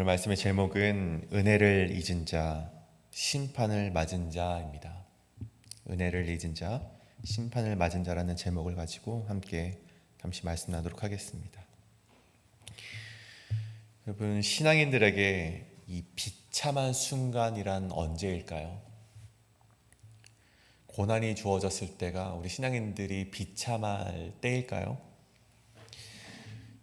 오늘 말씀의 제목은 은혜를 잊은 자, 심판을 맞은 자입니다. 은혜를 잊은 자, 심판을 맞은 자라는 제목을 가지고 함께 잠시 말씀 나누도록 하겠습니다. 여러분, 신앙인들에게 이 비참한 순간이란 언제일까요? 고난이 주어졌을 때가 우리 신앙인들이 비참할 때일까요?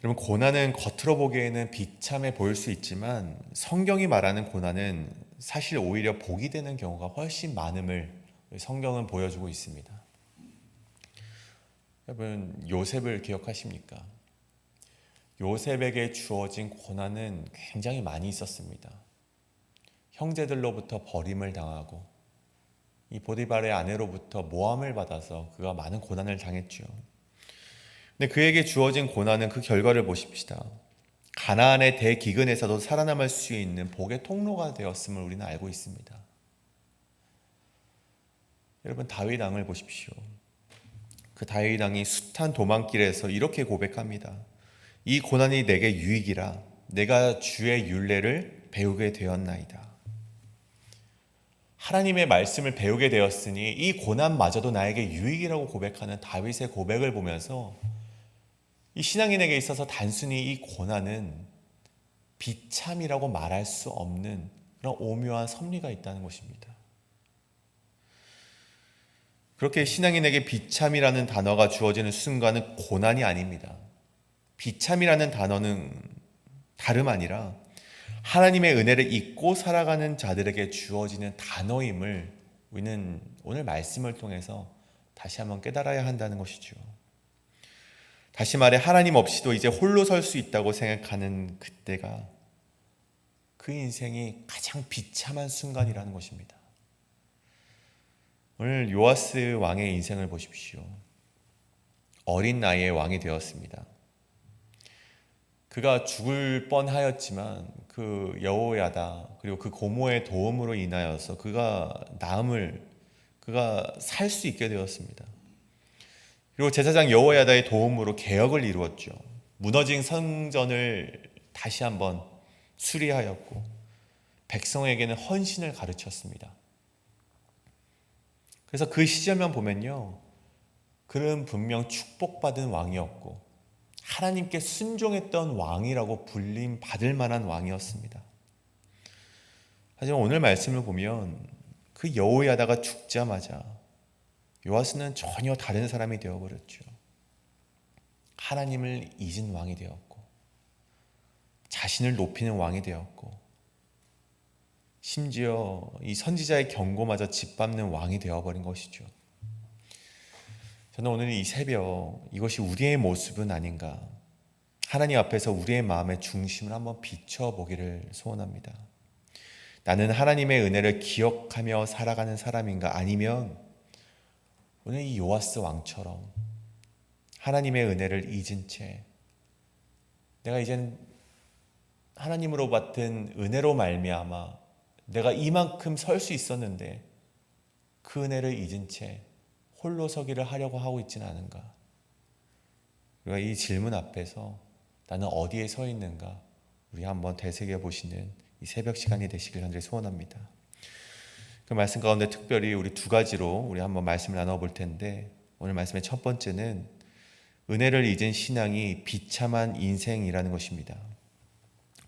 여러분, 고난은 겉으로 보기에는 비참해 보일 수 있지만 성경이 말하는 고난은 사실 오히려 복이 되는 경우가 훨씬 많음을 성경은 보여주고 있습니다. 여러분, 요셉을 기억하십니까? 요셉에게 주어진 고난은 굉장히 많이 있었습니다. 형제들로부터 버림을 당하고 이 보디발의 아내로부터 모함을 받아서 그가 많은 고난을 당했죠. 근데 그에게 주어진 고난은 그 결과를 보십시다. 가나안의 대기근에서도 살아남을 수 있는 복의 통로가 되었음을 우리는 알고 있습니다. 여러분, 다윗 왕을 보십시오. 그 다윗 왕이 숱한 도망길에서 이렇게 고백합니다. 이 고난이 내게 유익이라 내가 주의 율례를 배우게 되었나이다. 하나님의 말씀을 배우게 되었으니 이 고난마저도 나에게 유익이라고 고백하는 다윗의 고백을 보면서 이 신앙인에게 있어서 단순히 이 고난은 비참이라고 말할 수 없는 그런 오묘한 섭리가 있다는 것입니다. 그렇게 신앙인에게 비참이라는 단어가 주어지는 순간은 고난이 아닙니다. 비참이라는 단어는 다름 아니라 하나님의 은혜를 잊고 살아가는 자들에게 주어지는 단어임을 우리는 오늘 말씀을 통해서 다시 한번 깨달아야 한다는 것이죠. 다시 말해 하나님 없이도 이제 홀로 설 수 있다고 생각하는 그때가 그 인생이 가장 비참한 순간이라는 것입니다. 오늘 요아스 왕의 인생을 보십시오. 어린 나이에 왕이 되었습니다. 그가 죽을 뻔하였지만 그 여호야다 그리고 그 고모의 도움으로 인하여서 그가 살 수 있게 되었습니다. 그리고 제사장 여호야다의 도움으로 개혁을 이루었죠. 무너진 성전을 다시 한번 수리하였고 백성에게는 헌신을 가르쳤습니다. 그래서 그 시절만 보면요, 그는 분명 축복받은 왕이었고 하나님께 순종했던 왕이라고 불림 받을 만한 왕이었습니다. 하지만 오늘 말씀을 보면 그 여호야다가 죽자마자 요아스는 전혀 다른 사람이 되어버렸죠. 하나님을 잊은 왕이 되었고 자신을 높이는 왕이 되었고 심지어 이 선지자의 경고마저 짓밟는 왕이 되어버린 것이죠. 저는 오늘 이 새벽 이것이 우리의 모습은 아닌가, 하나님 앞에서 우리의 마음의 중심을 한번 비춰보기를 소원합니다. 나는 하나님의 은혜를 기억하며 살아가는 사람인가, 아니면 오늘 이 요아스 왕처럼 하나님의 은혜를 잊은 채 내가 이젠 하나님으로 받은 은혜로 말미암아 내가 이만큼 설 수 있었는데 그 은혜를 잊은 채 홀로 서기를 하려고 하고 있지는 않은가. 우리가 이 질문 앞에서 나는 어디에 서 있는가 우리 한번 되새겨 보시는 이 새벽 시간이 되시길 간절히 소원합니다. 그 말씀 가운데 특별히 우리 두 가지로 우리 한번 말씀을 나눠볼 텐데, 오늘 말씀의 첫 번째는 은혜를 잊은 신앙이 비참한 인생이라는 것입니다.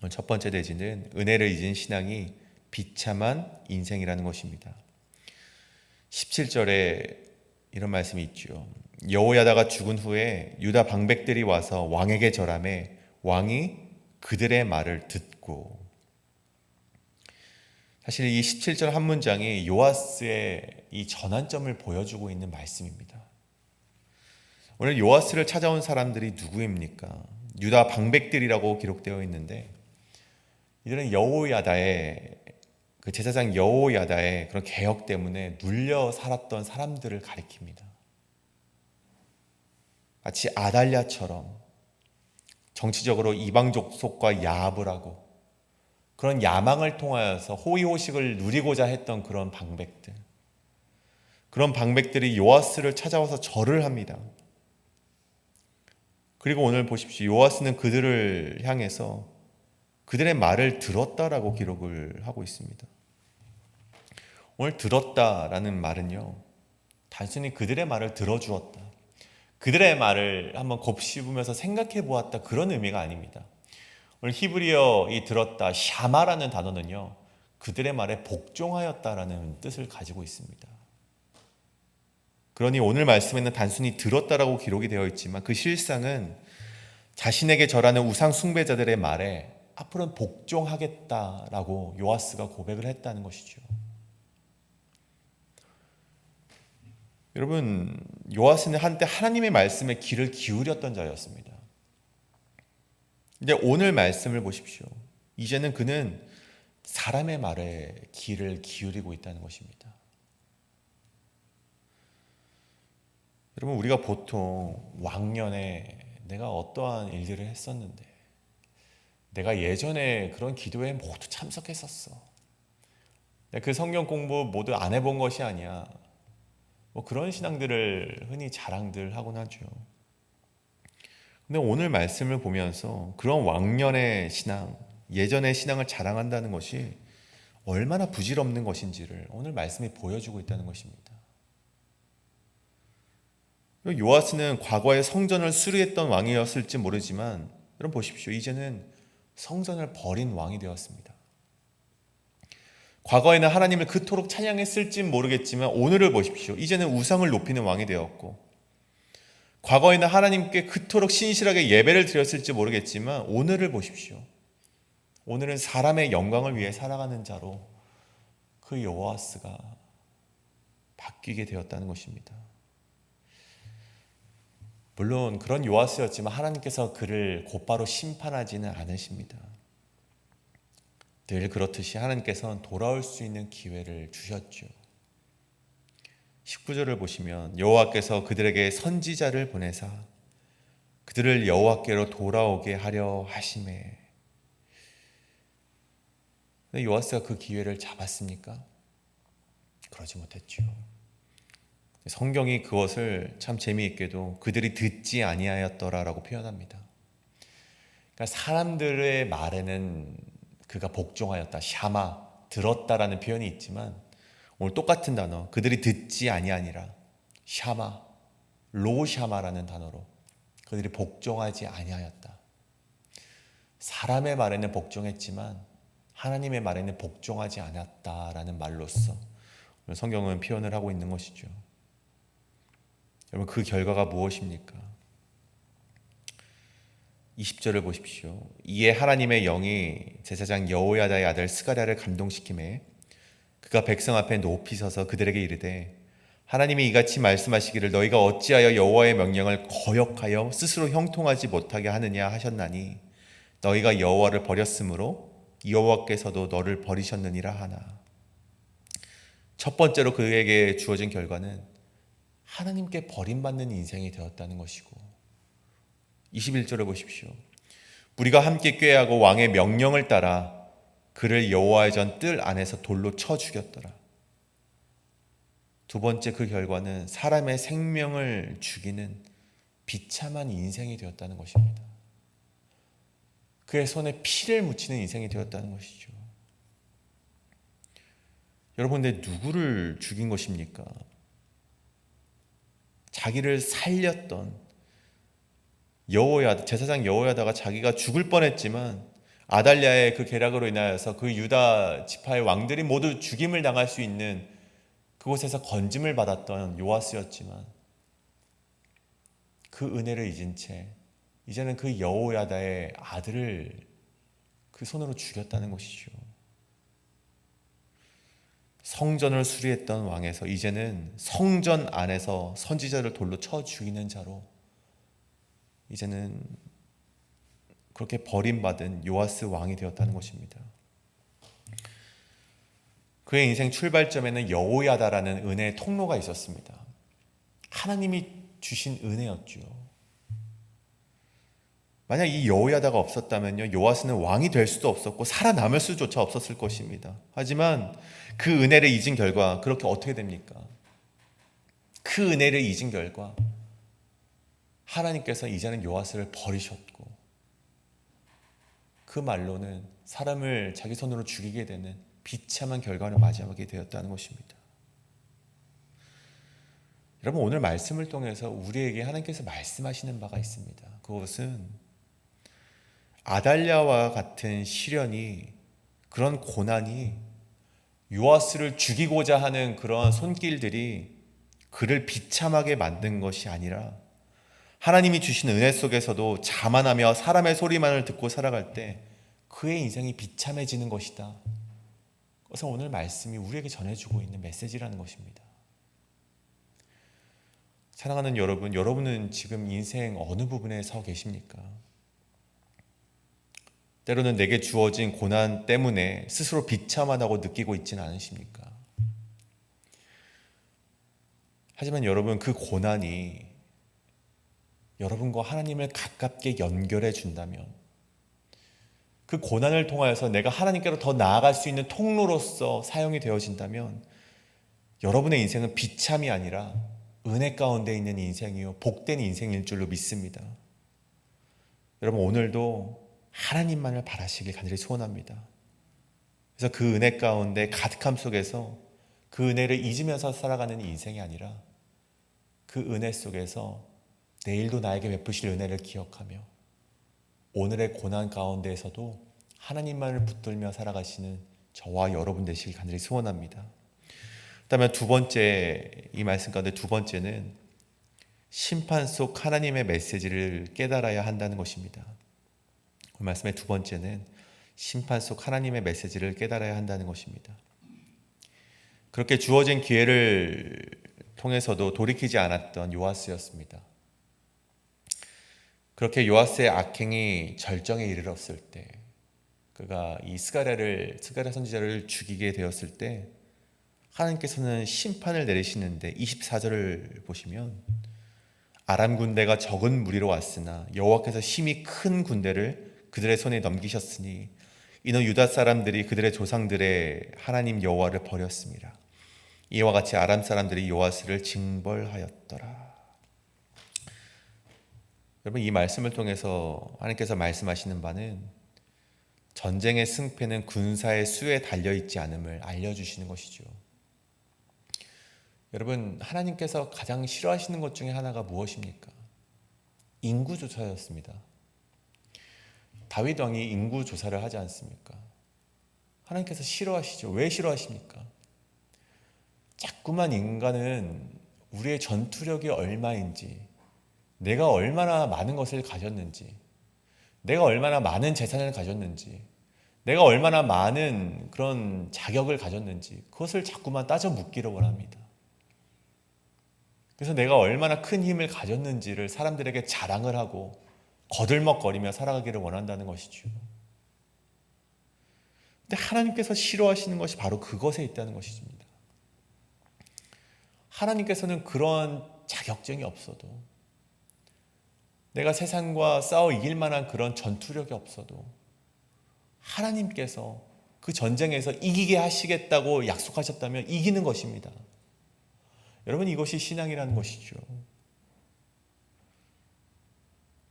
오늘 첫 번째 대지는 은혜를 잊은 신앙이 비참한 인생이라는 것입니다. 17절에 이런 말씀이 있죠. 여호야다가 죽은 후에 유다 방백들이 와서 왕에게 절하매 왕이 그들의 말을 듣고. 사실 이 17절 한 문장이 요아스의 이 전환점을 보여주고 있는 말씀입니다. 오늘 요아스를 찾아온 사람들이 누구입니까? 유다 방백들이라고 기록되어 있는데, 이들은 여호야다의 그 제사장 여호야다의 그런 개혁 때문에 눌려 살았던 사람들을 가리킵니다. 마치 아달랴처럼 정치적으로 이방족 속과 야합을 하고 그런 야망을 통하여서 호의호식을 누리고자 했던 그런 방백들, 그런 방백들이 요아스를 찾아와서 절을 합니다. 그리고 오늘 보십시오. 요아스는 그들을 향해서 그들의 말을 들었다라고 기록을 하고 있습니다. 오늘 들었다라는 말은요, 단순히 그들의 말을 들어주었다, 그들의 말을 한번 곱씹으면서 생각해 보았다, 그런 의미가 아닙니다. 오늘 히브리어 이 들었다, 샤마라는 단어는요, 그들의 말에 복종하였다라는 뜻을 가지고 있습니다. 그러니 오늘 말씀에는 단순히 들었다라고 기록이 되어 있지만 그 실상은 자신에게 절하는 우상 숭배자들의 말에 앞으로는 복종하겠다라고 요아스가 고백을 했다는 것이죠. 여러분, 요아스는 한때 하나님의 말씀에 귀를 기울였던 자였습니다. 근데 오늘 말씀을 보십시오. 이제는 그는 사람의 말에 귀를 기울이고 있다는 것입니다. 여러분, 우리가 보통 왕년에 내가 어떠한 일들을 했었는데, 내가 예전에 그런 기도회 모두 참석했었어, 그 성경 공부 모두 안 해본 것이 아니야, 뭐 그런 신앙들을 흔히 자랑들 하곤 하죠. 근데 오늘 말씀을 보면서 그런 왕년의 신앙, 예전의 신앙을 자랑한다는 것이 얼마나 부질없는 것인지를 오늘 말씀이 보여주고 있다는 것입니다. 요아스는 과거에 성전을 수리했던 왕이었을지 모르지만 여러분 보십시오. 이제는 성전을 버린 왕이 되었습니다. 과거에는 하나님을 그토록 찬양했을지 모르겠지만 오늘을 보십시오. 이제는 우상을 높이는 왕이 되었고, 과거에는 하나님께 그토록 신실하게 예배를 드렸을지 모르겠지만 오늘을 보십시오. 오늘은 사람의 영광을 위해 살아가는 자로 그 요아스가 바뀌게 되었다는 것입니다. 물론 그런 요아스였지만 하나님께서 그를 곧바로 심판하지는 않으십니다. 늘 그렇듯이 하나님께서는 돌아올 수 있는 기회를 주셨죠. 19절을 보시면 여호와께서 그들에게 선지자를 보내사 그들을 여호와께로 돌아오게 하려 하시매. 근데 요아스가 그 기회를 잡았습니까? 그러지 못했죠. 성경이 그것을 참 재미있게도 그들이 듣지 아니하였더라라고 표현합니다. 그러니까 사람들의 말에는 그가 복종하였다, 샤마, 들었다라는 표현이 있지만 오늘 똑같은 단어, 그들이 듣지 아니하니라, 샤마, 로샤마라는 단어로 그들이 복종하지 아니하였다. 사람의 말에는 복종했지만 하나님의 말에는 복종하지 않았다라는 말로써 성경은 표현을 하고 있는 것이죠. 여러분, 그 결과가 무엇입니까? 20절을 보십시오. 이에 하나님의 영이 제사장 여호야다의 아들 스가랴를 감동시키매 그가 백성 앞에 높이 서서 그들에게 이르되 하나님이 이같이 말씀하시기를 너희가 어찌하여 여호와의 명령을 거역하여 스스로 형통하지 못하게 하느냐 하셨나니 너희가 여호와를 버렸으므로 여호와께서도 너를 버리셨느니라 하나. 첫 번째로 그에게 주어진 결과는 하나님께 버림받는 인생이 되었다는 것이고, 21절을 보십시오. 우리가 함께 꾀하고 왕의 명령을 따라 그를 여호와의 전 뜰 안에서 돌로 쳐 죽였더라. 두 번째 그 결과는 사람의 생명을 죽이는 비참한 인생이 되었다는 것입니다. 그의 손에 피를 묻히는 인생이 되었다는 것이죠. 여러분, 근데 누구를 죽인 것입니까? 자기를 살렸던 여호야다, 제사장 여호야다가 자기가 죽을 뻔했지만 아달랴의 그 계략으로 인하여서 그 유다 지파의 왕들이 모두 죽임을 당할 수 있는 그곳에서 건짐을 받았던 요아스였지만 그 은혜를 잊은 채 이제는 그 여호야다의 아들을 그 손으로 죽였다는 것이죠. 성전을 수리했던 왕에서 이제는 성전 안에서 선지자를 돌로 쳐 죽이는 자로 이제는 그렇게 버림받은 요아스 왕이 되었다는 것입니다. 그의 인생 출발점에는 여호야다라는 은혜의 통로가 있었습니다. 하나님이 주신 은혜였죠. 만약 이 여호야다가 없었다면요, 요아스는 왕이 될 수도 없었고 살아남을 수조차 없었을 것입니다. 하지만 그 은혜를 잊은 결과 그렇게 어떻게 됩니까? 그 은혜를 잊은 결과 하나님께서 이제는 요아스를 버리셨고 그 말로는 사람을 자기 손으로 죽이게 되는 비참한 결과를 맞이하게 되었다는 것입니다. 여러분, 오늘 말씀을 통해서 우리에게 하나님께서 말씀하시는 바가 있습니다. 그것은 아달랴와 같은 시련이, 그런 고난이, 요아스를 죽이고자 하는 그런 손길들이 그를 비참하게 만든 것이 아니라 하나님이 주신 은혜 속에서도 자만하며 사람의 소리만을 듣고 살아갈 때 그의 인생이 비참해지는 것이다. 그래서 오늘 말씀이 우리에게 전해주고 있는 메시지라는 것입니다. 사랑하는 여러분, 여러분은 지금 인생 어느 부분에 서 계십니까? 때로는 내게 주어진 고난 때문에 스스로 비참하다고 느끼고 있지는 않으십니까? 하지만 여러분, 그 고난이 여러분과 하나님을 가깝게 연결해 준다면, 그 고난을 통하여서 내가 하나님께로 더 나아갈 수 있는 통로로서 사용이 되어진다면 여러분의 인생은 비참이 아니라 은혜 가운데 있는 인생이요 복된 인생일 줄로 믿습니다. 여러분, 오늘도 하나님만을 바라시길 간절히 소원합니다. 그래서 그 은혜 가운데 가득함 속에서 그 은혜를 잊으면서 살아가는 인생이 아니라 그 은혜 속에서 내일도 나에게 베푸실 은혜를 기억하며 오늘의 고난 가운데에서도 하나님만을 붙들며 살아가시는 저와 여러분 되시길 간절히 소원합니다. 그다음에 두 번째, 이 말씀 가운데 두 번째는 심판 속 하나님의 메시지를 깨달아야 한다는 것입니다. 그 말씀의 두 번째는 심판 속 하나님의 메시지를 깨달아야 한다는 것입니다. 그렇게 주어진 기회를 통해서도 돌이키지 않았던 요아스였습니다. 그렇게 요아스의 악행이 절정에 이르렀을 때, 그가 이 스가랴 선지자를 죽이게 되었을 때 하나님께서는 심판을 내리시는데 24절을 보시면 아람 군대가 적은 무리로 왔으나 여호와께서 심히 큰 군대를 그들의 손에 넘기셨으니 이는 유다 사람들이 그들의 조상들의 하나님 여호와를 버렸습니다. 이와 같이 아람 사람들이 요아스를 징벌하였더라. 여러분, 이 말씀을 통해서 하나님께서 말씀하시는 바는 전쟁의 승패는 군사의 수에 달려있지 않음을 알려주시는 것이죠. 여러분, 하나님께서 가장 싫어하시는 것 중에 하나가 무엇입니까? 인구조사였습니다. 다윗 왕이 인구조사를 하지 않습니까? 하나님께서 싫어하시죠. 왜 싫어하십니까? 자꾸만 인간은 우리의 전투력이 얼마인지, 내가 얼마나 많은 것을 가졌는지, 내가 얼마나 많은 재산을 가졌는지, 내가 얼마나 많은 그런 자격을 가졌는지 그것을 자꾸만 따져 묻기를 원합니다. 그래서 내가 얼마나 큰 힘을 가졌는지를 사람들에게 자랑을 하고 거들먹거리며 살아가기를 원한다는 것이죠. 근데 하나님께서 싫어하시는 것이 바로 그것에 있다는 것입니다. 하나님께서는 그런 자격증이 없어도, 내가 세상과 싸워 이길 만한 그런 전투력이 없어도 하나님께서 그 전쟁에서 이기게 하시겠다고 약속하셨다면 이기는 것입니다. 여러분, 이것이 신앙이라는 것이죠.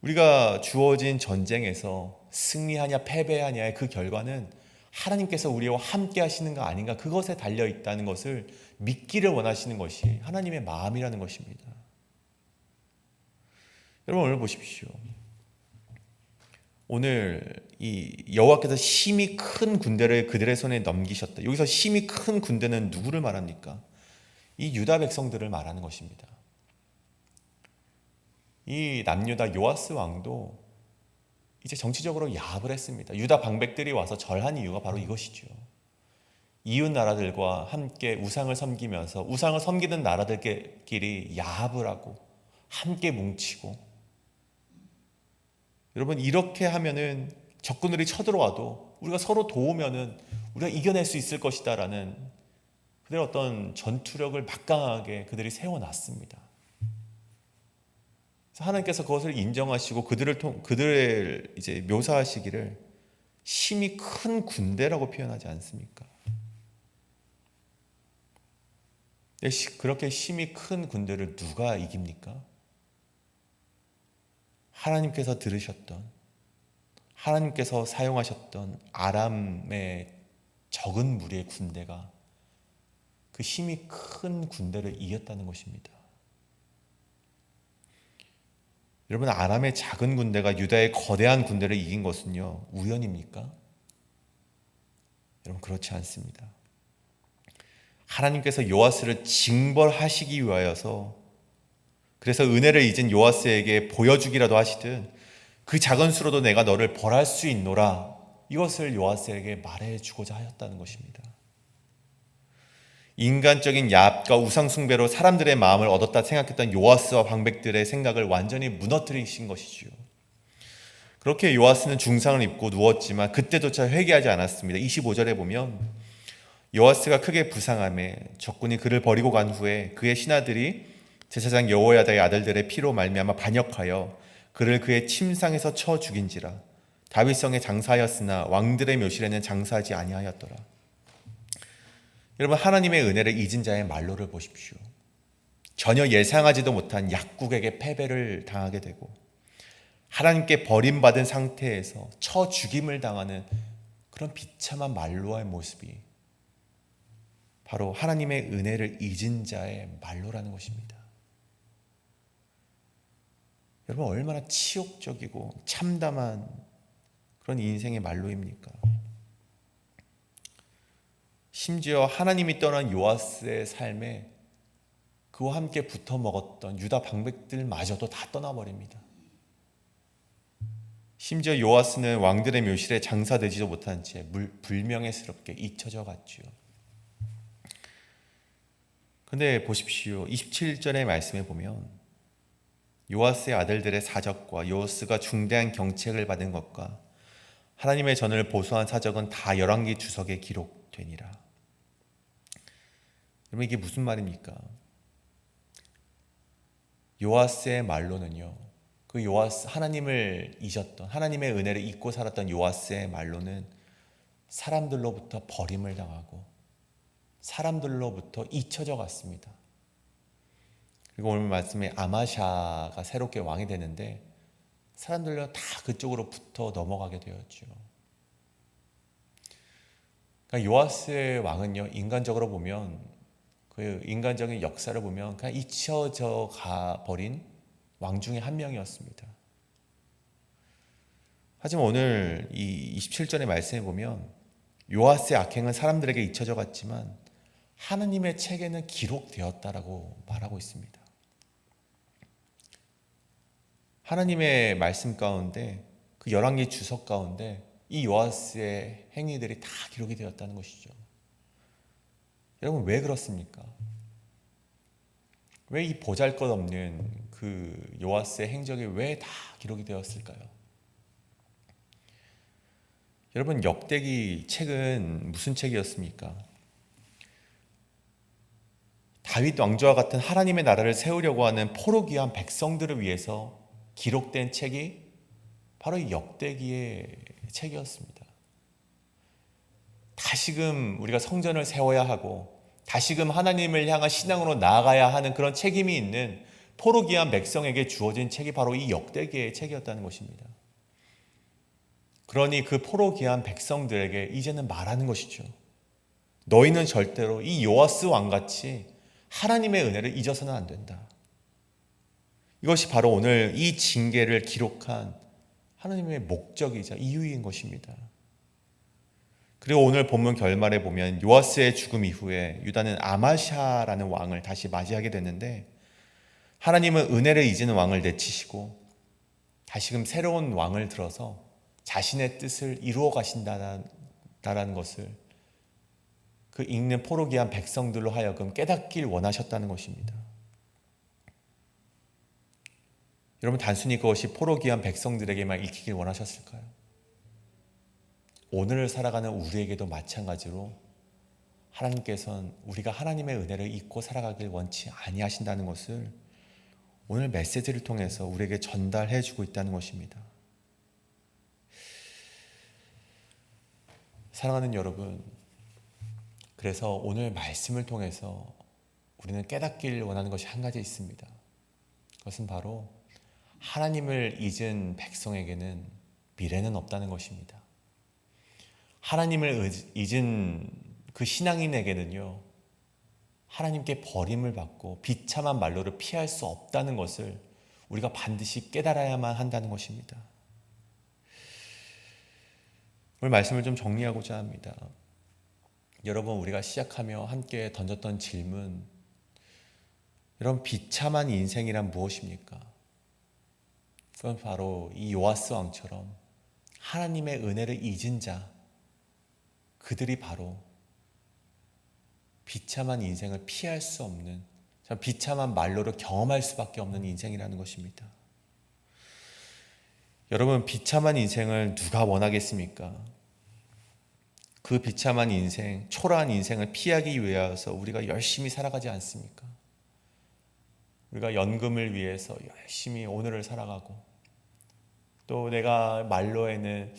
우리가 주어진 전쟁에서 승리하냐 패배하냐의 그 결과는 하나님께서 우리와 함께 하시는가 아닌가, 그것에 달려있다는 것을 믿기를 원하시는 것이 하나님의 마음이라는 것입니다. 여러분, 오늘 보십시오. 오늘 이 여호와께서 심히 큰 군대를 그들의 손에 넘기셨다. 여기서 심히 큰 군대는 누구를 말합니까? 이 유다 백성들을 말하는 것입니다. 이 남유다 요아스 왕도 이제 정치적으로 야합을 했습니다. 유다 방백들이 와서 절한 이유가 바로 이것이죠. 이웃 나라들과 함께 우상을 섬기면서 우상을 섬기는 나라들끼리 야합을 하고 함께 뭉치고, 여러분, 이렇게 하면은 적군들이 쳐들어와도 우리가 서로 도우면은 우리가 이겨낼 수 있을 것이다라는 그들의 어떤 전투력을 막강하게 그들이 세워놨습니다. 그래서 하나님께서 그것을 인정하시고 그들을 이제 묘사하시기를 심히 큰 군대라고 표현하지 않습니까? 그렇게 심히 큰 군대를 누가 이깁니까? 하나님께서 들으셨던, 하나님께서 사용하셨던 아람의 적은 무리의 군대가 그 힘이 큰 군대를 이겼다는 것입니다. 여러분, 아람의 작은 군대가 유다의 거대한 군대를 이긴 것은요, 우연입니까? 여러분, 그렇지 않습니다. 하나님께서 요아스를 징벌하시기 위하여서, 그래서 은혜를 잊은 요아스에게 보여주기라도 하시듯 그 작은 수로도 내가 너를 벌할 수 있노라, 이것을 요아스에게 말해주고자 하였다는 것입니다. 인간적인 야합과 우상숭배로 사람들의 마음을 얻었다 생각했던 요아스와 방백들의 생각을 완전히 무너뜨리신 것이지요. 그렇게 요아스는 중상을 입고 누웠지만 그때조차 회개하지 않았습니다. 25절에 보면 요아스가 크게 부상하며 적군이 그를 버리고 간 후에 그의 신하들이 제사장 여호야다의 아들들의 피로 말미암아 반역하여 그를 그의 침상에서 쳐 죽인지라. 다윗성에 장사하였으나 왕들의 묘실에는 장사하지 아니하였더라. 여러분, 하나님의 은혜를 잊은 자의 말로를 보십시오. 전혀 예상하지도 못한 약국에게 패배를 당하게 되고 하나님께 버림받은 상태에서 쳐 죽임을 당하는 그런 비참한 말로의 모습이 바로 하나님의 은혜를 잊은 자의 말로라는 것입니다. 여러분, 얼마나 치욕적이고 참담한 그런 인생의 말로입니까? 심지어 하나님이 떠난 요아스의 삶에 그와 함께 붙어 먹었던 유다 방백들마저도 다 떠나버립니다. 심지어 요아스는 왕들의 묘실에 장사되지도 못한 채 불명예스럽게 잊혀져 갔지요. 그런데 보십시오. 27절의 말씀에 보면 요아스의 아들들의 사적과 요아스가 중대한 경책을 받은 것과 하나님의 전을 보수한 사적은 다 열왕기 주석에 기록되니라. 여러분, 이게 무슨 말입니까? 요아스의 말로는요, 그 요아스, 하나님을 잊었던, 하나님의 은혜를 잊고 살았던 요아스의 말로는 사람들로부터 버림을 당하고 사람들로부터 잊혀져 갔습니다. 그리고 오늘 말씀에 아마샤가 새롭게 왕이 되는데 사람들로 다 그쪽으로 붙어 넘어가게 되었죠. 그러니까 요아스의 왕은요, 인간적으로 보면, 그 인간적인 역사를 보면 그냥 잊혀져 가버린 왕 중에 한 명이었습니다. 하지만 오늘 이 27절의 말씀에 보면 요아스의 악행은 사람들에게 잊혀져 갔지만 하나님의 책에는 기록되었다라고 말하고 있습니다. 하나님의 말씀 가운데, 그 열왕기 주석 가운데 이 요아스의 행위들이 다 기록이 되었다는 것이죠. 여러분, 왜 그렇습니까? 왜 이 보잘것없는 그 요아스의 행적이 왜 다 기록이 되었을까요? 여러분, 역대기 책은 무슨 책이었습니까? 다윗 왕조와 같은 하나님의 나라를 세우려고 하는 포로기한 백성들을 위해서 기록된 책이 바로 이 역대기의 책이었습니다. 다시금 우리가 성전을 세워야 하고 다시금 하나님을 향한 신앙으로 나아가야 하는 그런 책임이 있는 포로기한 백성에게 주어진 책이 바로 이 역대기의 책이었다는 것입니다. 그러니 그 포로기한 백성들에게 이제는 말하는 것이죠. 너희는 절대로 이 요아스 왕같이 하나님의 은혜를 잊어서는 안 된다. 이것이 바로 오늘 이 징계를 기록한 하나님의 목적이자 이유인 것입니다. 그리고 오늘 본문 결말에 보면 요아스의 죽음 이후에 유다는 아마샤라는 왕을 다시 맞이하게 됐는데 하나님은 은혜를 잊은 왕을 내치시고 다시금 새로운 왕을 들어서 자신의 뜻을 이루어 가신다는 것을 그 읽는 포로기한 백성들로 하여금 깨닫길 원하셨다는 것입니다. 여러분, 단순히 그것이 포로기한 백성들에게만 읽히길 원하셨을까요? 오늘을 살아가는 우리에게도 마찬가지로 하나님께서는 우리가 하나님의 은혜를 잊고 살아가길 원치 아니하신다는 것을 오늘 메시지를 통해서 우리에게 전달해 주고 있다는 것입니다. 사랑하는 여러분, 그래서 오늘 말씀을 통해서 우리는 깨닫길 원하는 것이 한 가지 있습니다. 그것은 바로 하나님을 잊은 백성에게는 미래는 없다는 것입니다. 하나님을 잊은 그 신앙인에게는요, 하나님께 버림을 받고 비참한 말로를 피할 수 없다는 것을 우리가 반드시 깨달아야만 한다는 것입니다. 오늘 말씀을 좀 정리하고자 합니다. 여러분, 우리가 시작하며 함께 던졌던 질문, 여러분, 비참한 인생이란 무엇입니까? 그건 바로 이 요아스 왕처럼 하나님의 은혜를 잊은 자, 그들이 바로 비참한 인생을 피할 수 없는, 참 비참한 말로를 경험할 수밖에 없는 인생이라는 것입니다. 여러분, 비참한 인생을 누가 원하겠습니까? 그 비참한 인생, 초라한 인생을 피하기 위해서 우리가 열심히 살아가지 않습니까? 우리가 연금을 위해서 열심히 오늘을 살아가고, 또 내가 말로에는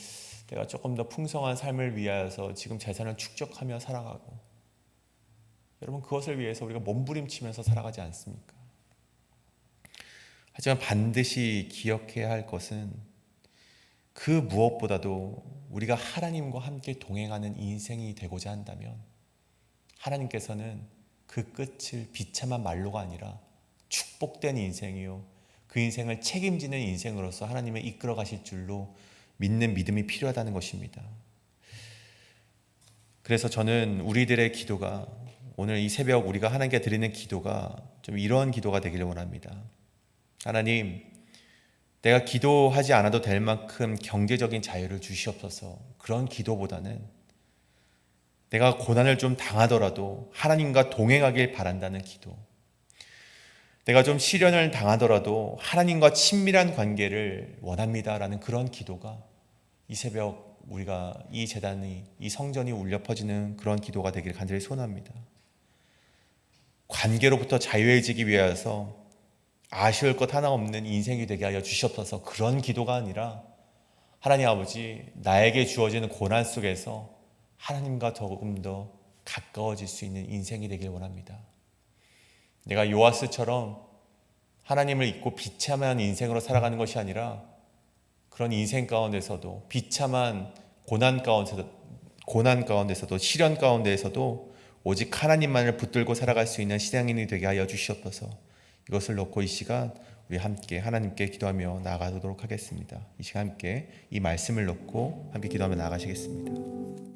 내가 조금 더 풍성한 삶을 위하여서 지금 재산을 축적하며 살아가고, 여러분, 그것을 위해서 우리가 몸부림치면서 살아가지 않습니까? 하지만 반드시 기억해야 할 것은 그 무엇보다도 우리가 하나님과 함께 동행하는 인생이 되고자 한다면 하나님께서는 그 끝을 비참한 말로가 아니라 축복된 인생이요, 그 인생을 책임지는 인생으로서 하나님을 이끌어 가실 줄로 믿는 믿음이 필요하다는 것입니다. 그래서 저는 우리들의 기도가, 오늘 이 새벽 우리가 하나님께 드리는 기도가 좀 이러한 기도가 되기를 원합니다. 하나님, 내가 기도하지 않아도 될 만큼 경제적인 자유를 주시옵소서. 그런 기도보다는 내가 고난을 좀 당하더라도 하나님과 동행하길 바란다는 기도, 내가 좀 시련을 당하더라도 하나님과 친밀한 관계를 원합니다라는 그런 기도가 이 새벽 우리가 이 제단이, 이 성전이 울려 퍼지는 그런 기도가 되기를 간절히 소원합니다. 관계로부터 자유해지기 위해서 아쉬울 것 하나 없는 인생이 되게 하여 주시옵소서. 그런 기도가 아니라 하나님 아버지, 나에게 주어지는 고난 속에서 하나님과 조금 더 가까워질 수 있는 인생이 되길 원합니다. 내가 요아스처럼 하나님을 잊고 비참한 인생으로 살아가는 것이 아니라 그런 인생 가운데서도 비참한 고난 가운데서도 시련 가운데에서도 오직 하나님만을 붙들고 살아갈 수 있는 신앙인이 되게 하여 주시옵소서. 이것을 놓고 이 시간 우리 함께 하나님께 기도하며 나아가도록 하겠습니다. 이 시간 함께 이 말씀을 놓고 함께 기도하며 나아가시겠습니다.